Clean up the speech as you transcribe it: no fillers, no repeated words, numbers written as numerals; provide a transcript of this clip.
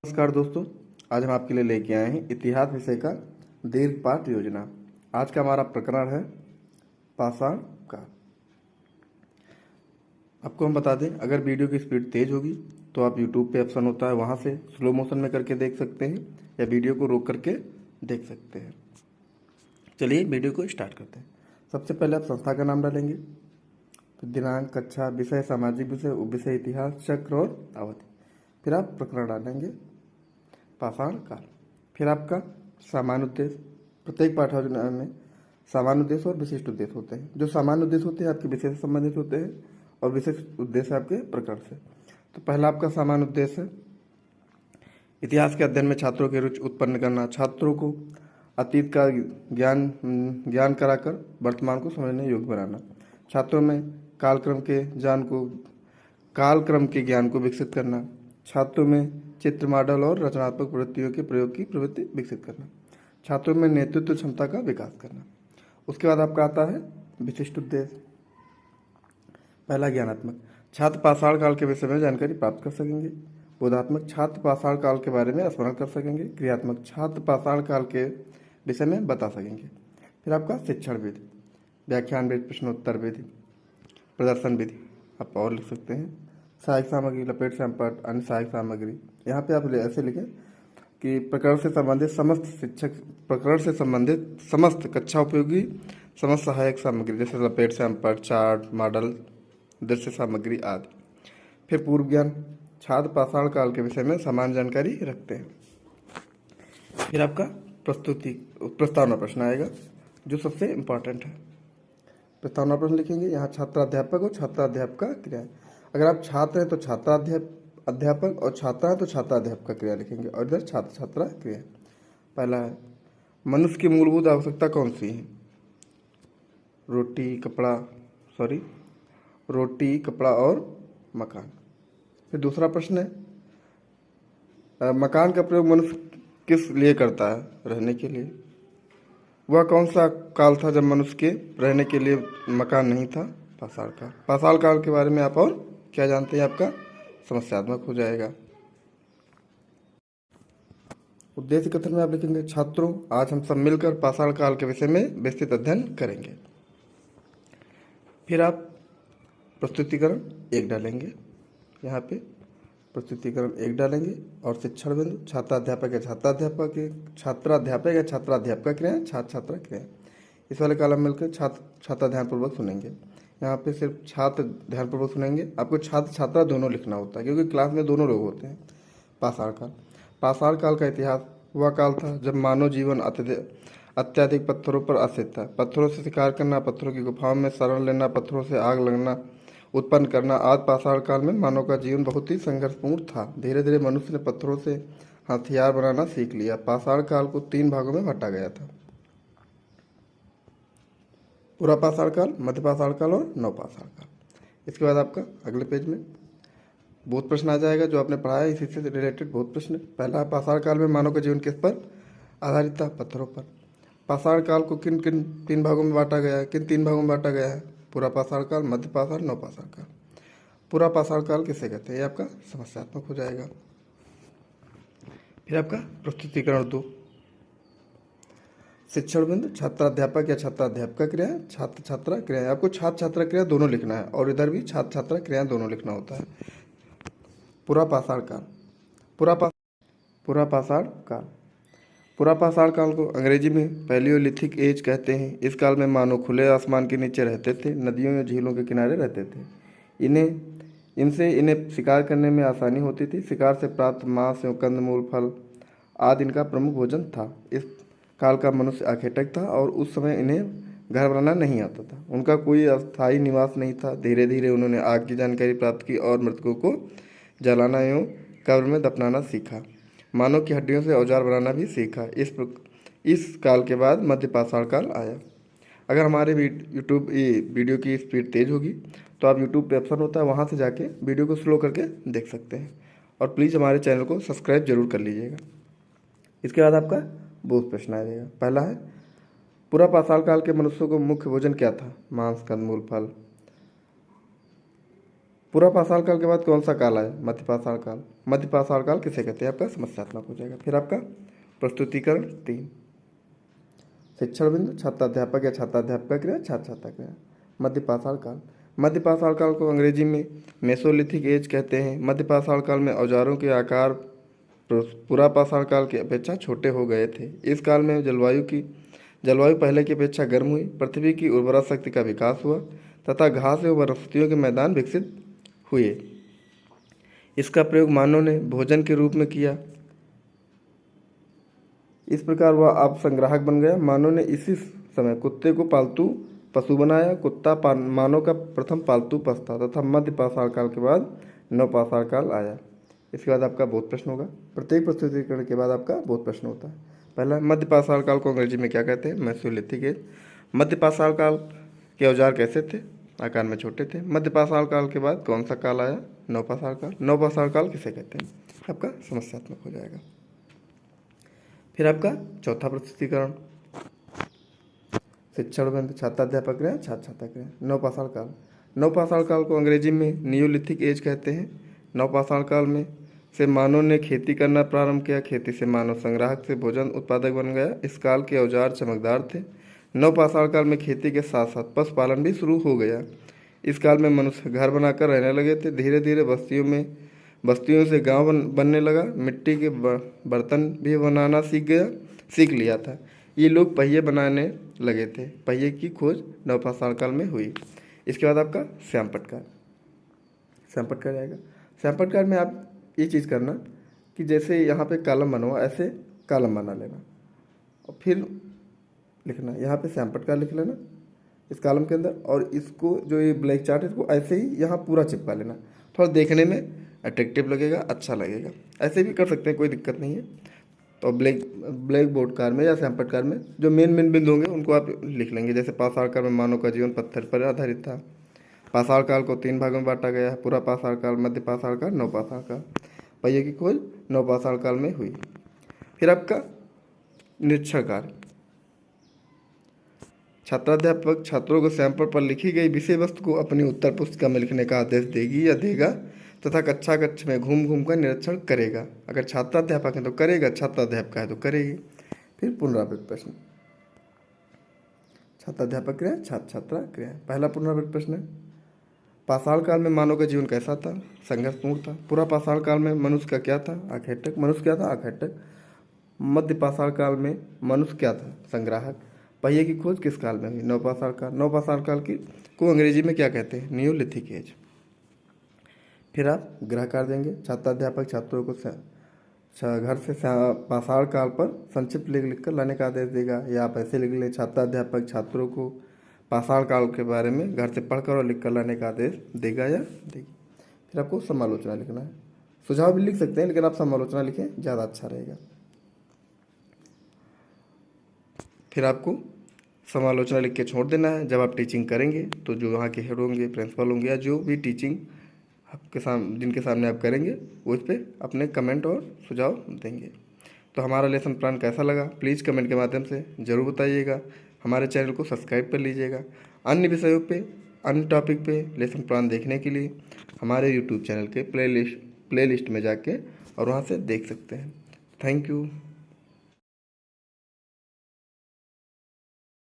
नमस्कार दोस्तों। आज हम आपके लिए लेके आए हैं इतिहास विषय का दीर्घ पाठ योजना। आज का हमारा प्रकरण है पाषाण काल। आपको हम बता दें, अगर वीडियो की स्पीड तेज होगी तो आप YouTube पे ऑप्शन होता है, वहाँ से स्लो मोशन में करके देख सकते हैं या वीडियो को रोक करके देख सकते हैं। चलिए वीडियो को स्टार्ट करते हैं। सबसे पहले आप संस्था का नाम डालेंगे, फिर दिनांक, कक्षा, विषय सामाजिक विषय, उपविषय इतिहास, चक्र और अवधि। फिर आप प्रकरण डालेंगे पाषाण काल। फिर आपका सामान्य उद्देश्य। प्रत्येक पाठ योजना में सामान्य उद्देश्य और विशिष्ट उद्देश्य होते हैं। जो सामान्य उद्देश्य होते हैं आपके विषय से संबंधित होते हैं और विशेष उद्देश्य आपके प्रकरण से। तो पहला आपका सामान्य उद्देश्य है इतिहास के अध्ययन में छात्रों की रुचि उत्पन्न करना, छात्रों को अतीत का ज्ञान कराकर वर्तमान को समझने योग्य बनाना, छात्रों में कालक्रम के ज्ञान को विकसित करना, छात्रों में चित्र, मॉडल और रचनात्मक प्रवृत्तियों के प्रयोग की प्रवृत्ति विकसित करना, छात्रों में नेतृत्व क्षमता का विकास करना। उसके बाद आपका आता है विशिष्ट उद्देश्य। पहला ज्ञानात्मक, छात्र पाषाण काल के विषय में जानकारी प्राप्त कर सकेंगे। बोधात्मक, छात्र पाषाण काल के बारे में स्मरण कर सकेंगे। क्रियात्मक, छात्र पाषाण काल के विषय में बता सकेंगे। फिर आपका शिक्षण विधि, व्याख्यान विधि, प्रश्नोत्तर विधि, प्रदर्शन विधि आप और लिख सकते हैं। सहायक सामग्री, लपेट सैंपट, अन्य सहायक सामग्री। यहाँ पे आप ऐसे लिखें कि प्रकरण से संबंधित समस्त कक्षा उपयोगी समस्त सहायक सामग्री, जैसे लपेट सैंपट, चार्ट, मॉडल, दृश्य सामग्री आदि। फिर पूर्व ज्ञान, छात्र पाषाण काल के विषय में समान जानकारी रखते हैं। फिर आपका प्रस्तावना प्रश्न आएगा जो सबसे इम्पोर्टेंट है। प्रस्तावना प्रश्न लिखेंगे, यहाँ छात्राध्यापक और छात्राध्यापक का क्रिया। अगर आप छात्र हैं तो अध्यापक और छात्रा है तो छात्राध्यापक का क्रिया लिखेंगे और इधर छात्र छात्रा क्रिया। पहला है मनुष्य की मूलभूत आवश्यकता कौन सी है? रोटी, कपड़ा और मकान। फिर दूसरा प्रश्न है मकान का प्रयोग मनुष्य किस लिए करता है? रहने के लिए। वह कौन सा काल था जब मनुष्य के रहने के लिए मकान नहीं था? पाषाण काल। पाषाण काल के बारे में आप और क्या जानते हैं? आपका समस्यात्मक हो जाएगा। उद्देश्य कथन में आप लिखेंगे, छात्रों आज हम सब मिलकर पाषाण काल के विषय में विस्तृत अध्ययन करेंगे। फिर आप प्रस्तुतिकरण 1 डालेंगे, यहाँ पे प्रस्तुतिकरण 1 डालेंगे और शिक्षण बिंदु, छात्राध्यापक या छात्राध्यापक क्रिया, छात्र छात्रा क्रिया। इस वाले कालम मिलकर छात्रा ध्यानपूर्वक सुनेंगे। यहाँ पे सिर्फ छात्र ध्यानपूर्वक सुनेंगे। आपको छात्र छात्रा दोनों लिखना होता है क्योंकि क्लास में दोनों लोग होते हैं। पाषाण काल का इतिहास वह काल था जब मानव जीवन अत्यधिक पत्थरों पर आश्रित था। पत्थरों से शिकार करना, पत्थरों की गुफाओं में शरण लेना, पत्थरों से आग लगना उत्पन्न करना आदि। पाषाण काल में मानव का जीवन बहुत ही संघर्षपूर्ण था। धीरे धीरे मनुष्य ने पत्थरों से हथियार बनाना सीख लिया। पाषाण काल को 3 भागों में बांटा गया था, पूरा पाषाण काल, मध्य पाषाण काल और नवपाषाण काल। इसके बाद आपका अगले पेज में बहुत प्रश्न आ जाएगा जो आपने पढ़ा है, इसी से रिलेटेड बहुत प्रश्न। पहला, पाषाण काल में मानव का जीवन किस पर आधारित था? पत्थरों पर। पाषाण काल को किन 3 भागों में बांटा गया है? किन 3 भागों में बांटा गया है? पूरा पाषाण काल, मध्य पाषाण, नवपाषाण काल। पूरा पाषाण काल किसे कहते हैं? ये आपका समस्यात्मक हो जाएगा। फिर आपका प्रस्तुतिकरण 2, शिक्षण बिंदु, छात्राध्यापक या छात्राध्यापक क्रिया, छात्र छात्रा क्रिया। आपको छात्र छात्रा क्रिया दोनों लिखना है और इधर भी छात्र छात्रा क्रिया दोनों लिखना होता है। पूरा पाषाण काल, पूरा पाषाण काल को अंग्रेजी में पैलियोलिथिक एज कहते हैं। इस काल में मानव खुले आसमान के नीचे रहते थे, नदियों या झीलों के किनारे रहते थे। इन्हें शिकार करने में आसानी होती थी। शिकार से प्राप्त मांस एवं कंदमूल, फल आदि इनका प्रमुख भोजन था। इस काल का मनुष्य अखेटक था और उस समय इन्हें घर बनाना नहीं आता था। उनका कोई अस्थायी निवास नहीं था। धीरे धीरे उन्होंने आग की जानकारी प्राप्त की और मृतकों को जलाना एवं कब्र में दफनाना सीखा। मानव की हड्डियों से औजार बनाना भी सीखा। इस काल के बाद मध्य पाषाण काल आया। अगर हमारे वीडियो की स्पीड तेज़ होगी तो आप यूट्यूब पे ऑप्शन होता है, वहाँ से जाके वीडियो को स्लो करके देख सकते हैं। और प्लीज़ हमारे चैनल को सब्सक्राइब जरूर कर लीजिएगा। इसके बाद आपका बहुत प्रश्न आ जाएगा। पहला है पूरा पाषाण काल के मनुष्यों को मुख्य भोजन क्या था? मांस, कंदमूल, फल। पूरा पाषाण काल के बाद कौन सा काल आया? मध्य पाषाण काल। मध्य पाषाण काल किसे कहते हैं? आपका समस्यात्मक हो जाएगा। फिर आपका प्रस्तुतिकरण 3, शिक्षण बिंदु, छात्राध्यापक या छात्राध्यापक क्रिया, छात्र छात्रा क्रिया। मध्य पाषाण काल। मध्य पाषाण काल को अंग्रेजी में मेसोलिथिक एज कहते हैं। मध्य पाषाण काल में औजारों के आकार पूरा पाषाण काल की अपेक्षा छोटे हो गए थे। इस काल में जलवायु पहले की अपेक्षा गर्म हुई, पृथ्वी की उर्वरा शक्ति का विकास हुआ तथा घास एवं वनस्पतियों के मैदान विकसित हुए। इसका प्रयोग मानव ने भोजन के रूप में किया। इस प्रकार वह आप संग्राहक बन गया। मानव ने इसी समय कुत्ते को पालतू पशु बनाया। कुत्ता मानव का प्रथम पालतू पशु था तथा मध्य पाषाण काल के बाद नवपाषाण काल आया। इसके बाद आपका बोध प्रश्न होगा। प्रत्येक प्रस्तुतिकरण के बाद आपका बोध प्रश्न होता है। पहला, मध्य पाषाण काल को अंग्रेजी में क्या कहते हैं? Mesolithic as. मध्य पाषाण काल के औजार कैसे थे? आकार में छोटे थे। मध्य पाषाण काल के बाद कौन सा काल आया? नवपाषाण काल। नवपाषाण काल किसे कहते हैं? आपका समस्यात्मक हो जाएगा। फिर आपका चौथा प्रस्तुतिकरण, शिक्षण बिंदु, छात्राध्यापक क्रिया, छात्र छात्रा क्रिया। नवपाषाण काल। नवपाषाण काल को अंग्रेजी में नियोलिथिक एज कहते हैं। नवपाषाण काल में से मानव ने खेती करना प्रारंभ किया। खेती से मानव संग्राहक से भोजन उत्पादक बन गया। इस काल के औजार चमकदार थे। नवपाषाण काल में खेती के साथ साथ पशुपालन भी शुरू हो गया। इस काल में मनुष्य घर बनाकर रहने लगे थे। धीरे धीरे बस्तियों से गांव बनने लगा। मिट्टी के बर्तन भी बनाना सीख लिया था। ये लोग पहिए बनाने लगे थे। पहिए की खोज नवपाषाण काल में हुई। इसके बाद आपका श्यामपटकार। श्यामपटकार आएगा। श्यामपटकार में आप ये चीज़ करना कि जैसे यहाँ पे कॉलम बना हुआ, ऐसे कॉलम बना लेना और फिर लिखना। यहाँ पे श्यामपटकार लिख लेना इस कॉलम के अंदर, और इसको जो ये ब्लैक चार्ट है इसको ऐसे ही यहाँ पूरा चिपका लेना। थोड़ा देखने में अट्रैक्टिव लगेगा, अच्छा लगेगा। ऐसे भी कर सकते हैं, कोई दिक्कत नहीं है। तो ब्लैक बोर्ड कार में या श्यामपटकार में जो मेन बिंदु होंगे उनको आप लिख लेंगे। जैसे पाषाण काल में मानव का जीवन पत्थर पर आधारित था। पाषाण काल को 3 भागों में बांटा गया है: पूरा पाषाण काल, मध्य पाषाण काल, नवपाषाण काल। पहिए की खोज नवपाषाण काल में हुई। फिर आपका निरीक्षण कार्य। छात्राध्यापक छात्रों को सैंपल पर लिखी गई विषय वस्तु को अपनी उत्तर पुस्तिका में लिखने का आदेश देगी या देगा तथा कक्षा कक्ष में घूम घूम कर निरीक्षण करेगा। अगर छात्राध्यापक है तो करेगा, छात्राध्यापिका है तो करेगी। फिर पुनरावृत्त प्रश्न, छात्राध्यापक क्रिया, छात्र छात्रा क्रिया। पहला पुनरावृत्त प्रश्न है, पाषाण काल में मानव का जीवन कैसा था? संघर्षपूर्ण था। पूरा पाषाण काल में मनुष्य का क्या था? आखेटक। मनुष्य क्या था? आखेटक। मध्य पाषाण काल में मनुष्य क्या था? संग्राहक। पहिए की खोज किस काल में हुई? नवपाषाण काल। नवपाषाण काल की को अंग्रेजी में क्या कहते हैं? Neolithic age. फिर आप गृह कार्य देंगे। छात्राध्यापक छात्रों को घर से पाषाण काल पर संक्षिप्त लिख कर लाने का आदेश देगा, या आप ऐसे लिख लें, छात्राध्यापक छात्रों को पाषाण काल के बारे में घर से पढ़कर और लिख कर लाने का आदेश देगा या देगी। फिर आपको समालोचना लिखना है। सुझाव भी लिख सकते हैं, लेकिन आप समालोचना लिखें, ज़्यादा अच्छा रहेगा। फिर आपको समालोचना लिख के छोड़ देना है। जब आप टीचिंग करेंगे तो जो वहाँ के हेड होंगे, प्रिंसिपल होंगे, या जो भी टीचिंग आपके जिनके सामने आप करेंगे वो इस पर अपने कमेंट और सुझाव देंगे। तो हमारा लेसन प्लान कैसा लगा प्लीज़ कमेंट के माध्यम से ज़रूर बताइएगा। हमारे चैनल को सब्सक्राइब कर लीजिएगा। अन्य विषयों पे, अन्य टॉपिक पे लेसन प्लान देखने के लिए हमारे यूट्यूब चैनल के प्लेलिस्ट में जाके और वहाँ से देख सकते हैं। Thank you.